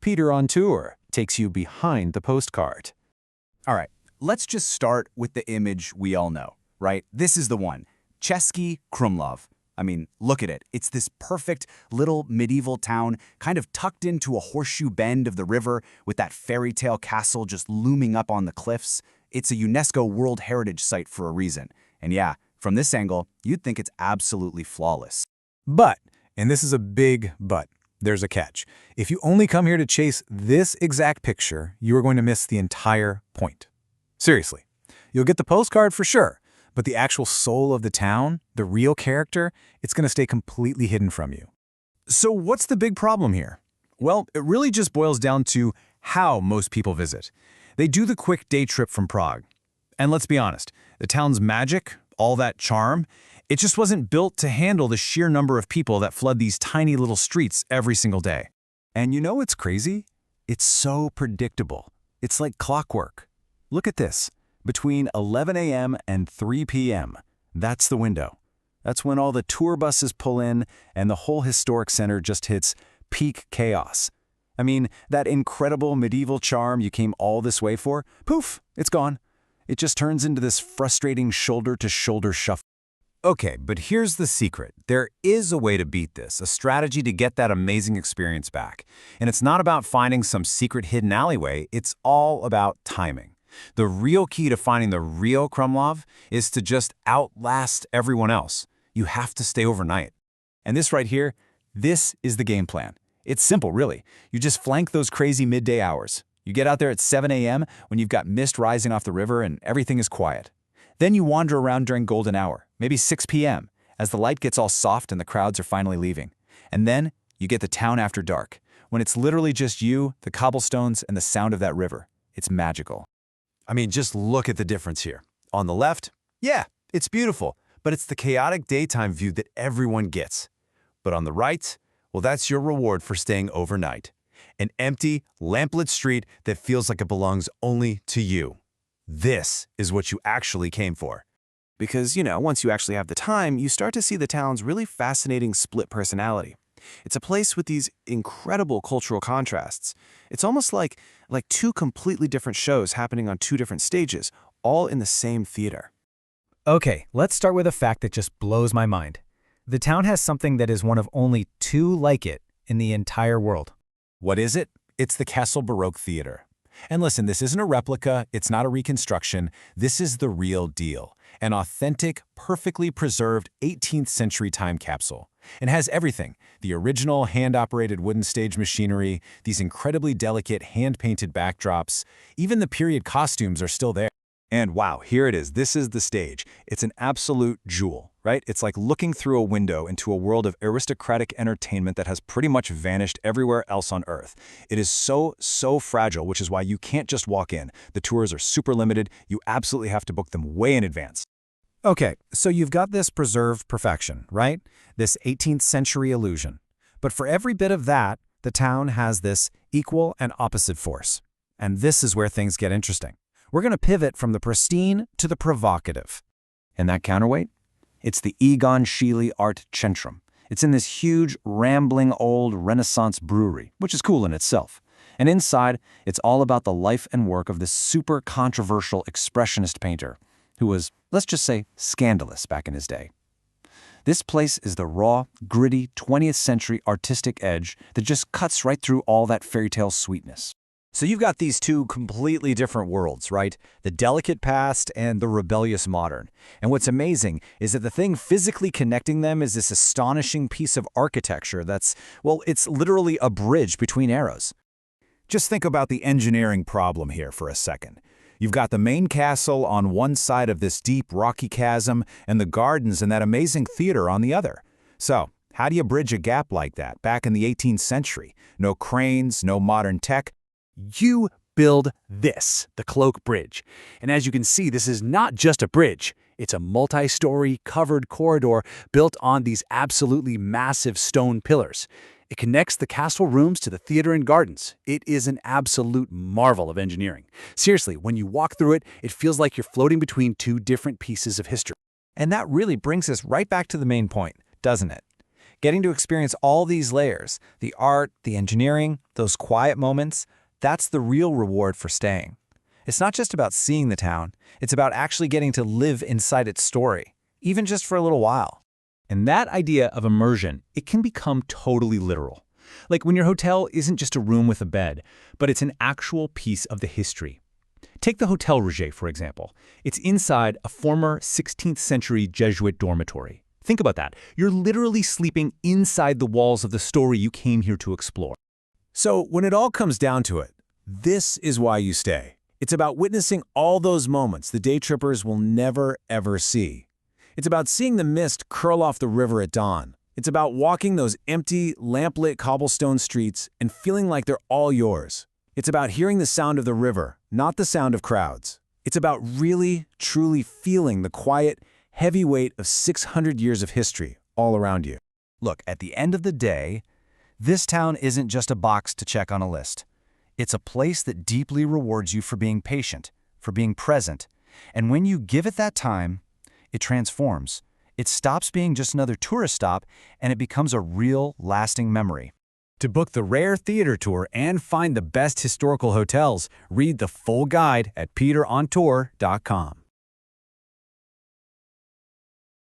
Pieter on tour takes you behind the postcard. All right, let's just start with the image we all know, right? This is the one, Český Krumlov. I mean, look at it. It's this perfect little medieval town kind of tucked into a horseshoe bend of the river with that fairy tale castle just looming up on the cliffs. It's a UNESCO World Heritage Site for a reason. And yeah, from this angle, you'd think it's absolutely flawless. But, and this is a big but, there's a catch. If you only come here to chase this exact picture, you are going to miss the entire point. Seriously. You'll get the postcard for sure, but the actual soul of the town, the real character, it's going to stay completely hidden from you. So what's the big problem here? Well, it really just boils down to how most people visit. They do the quick day trip from Prague. And let's be honest, the town's magic, all that charm, it just wasn't built to handle the sheer number of people that flood these tiny little streets every single day. And you know what's crazy? It's so predictable. It's like clockwork. Look at this. Between 11 a.m. and 3 p.m., that's the window. That's when all the tour buses pull in and the whole historic center just hits peak chaos. I mean, that incredible medieval charm you came all this way for, poof, it's gone. It just turns into this frustrating shoulder-to-shoulder shuffle. Okay, but here's the secret. There is a way to beat this, a strategy to get that amazing experience back. And it's not about finding some secret hidden alleyway, it's all about timing. The real key to finding the real Krumlov is to just outlast everyone else. You have to stay overnight. And this right here, this is the game plan. It's simple, really. You just flank those crazy midday hours. You get out there at 7 a.m. when you've got mist rising off the river and everything is quiet. Then you wander around during golden hour, maybe 6 p.m., as the light gets all soft and the crowds are finally leaving. And then you get the town after dark, when it's literally just you, the cobblestones, and the sound of that river. It's magical. I mean, just look at the difference here. On the left, yeah, it's beautiful, but it's the chaotic daytime view that everyone gets. But on the right, well, that's your reward for staying overnight. An empty, lamplit street that feels like it belongs only to you. This is what you actually came for. Because, once you actually have the time, you start to see the town's really fascinating split personality. It's a place with these incredible cultural contrasts. It's almost like two completely different shows happening on two different stages, all in the same theater. Okay, let's start with a fact that just blows my mind. The town has something that is one of only two like it in the entire world. What is it? It's the Castle Baroque Theater. And listen, this isn't a replica, it's not a reconstruction, this is the real deal. An authentic, perfectly preserved 18th century time capsule. It has everything, the original hand-operated wooden stage machinery, these incredibly delicate hand-painted backdrops, even the period costumes are still there. And wow, here it is, this is the stage. It's an absolute jewel, right? It's like looking through a window into a world of aristocratic entertainment that has pretty much vanished everywhere else on Earth. It is so fragile, which is why you can't just walk in. The tours are super limited. You absolutely have to book them way in advance. Okay, so you've got this preserved perfection, right? This 18th century illusion. But for every bit of that, the town has this equal and opposite force. And this is where things get interesting. We're going to pivot from the pristine to the provocative. And that counterweight? It's the Egon Schiele Art Centrum. It's in this huge, rambling old Renaissance brewery, which is cool in itself. And inside, it's all about the life and work of this super controversial expressionist painter, who was, let's just say, scandalous back in his day. This place is the raw, gritty 20th century artistic edge that just cuts right through all that fairy tale sweetness. So you've got these two completely different worlds, right? The delicate past and the rebellious modern. And what's amazing is that the thing physically connecting them is this astonishing piece of architecture that's, well, it's literally a bridge between eras. Just think about the engineering problem here for a second. You've got the main castle on one side of this deep rocky chasm and the gardens and that amazing theater on the other. So, how do you bridge a gap like that back in the 18th century? No cranes, no modern tech. You build this, the Cloak Bridge. And as you can see, this is not just a bridge. It's a multi-story covered corridor built on these absolutely massive stone pillars. It connects the castle rooms to the theater and gardens. It is an absolute marvel of engineering. Seriously, when you walk through it, it feels like you're floating between two different pieces of history. And that really brings us right back to the main point, doesn't it? Getting to experience all these layers, the art, the engineering, those quiet moments, that's the real reward for staying. It's not just about seeing the town, it's about actually getting to live inside its story, even just for a little while. And that idea of immersion, it can become totally literal. Like when your hotel isn't just a room with a bed, but it's an actual piece of the history. Take the Hotel Roger, for example. It's inside a former 16th century Jesuit dormitory. Think about that. You're literally sleeping inside the walls of the story you came here to explore. So when it all comes down to it, this is why you stay. It's about witnessing all those moments the day trippers will never, ever see. It's about seeing the mist curl off the river at dawn. It's about walking those empty, lamplit cobblestone streets and feeling like they're all yours. It's about hearing the sound of the river, not the sound of crowds. It's about really, truly feeling the quiet, heavy weight of 600 years of history all around you. Look, at the end of the day, this town isn't just a box to check on a list. It's a place that deeply rewards you for being patient, for being present. And when you give it that time, it transforms. It stops being just another tourist stop, and it becomes a real, lasting memory. To book the Rare Theater Tour and find the best historical hotels, read the full guide at peterontour.com.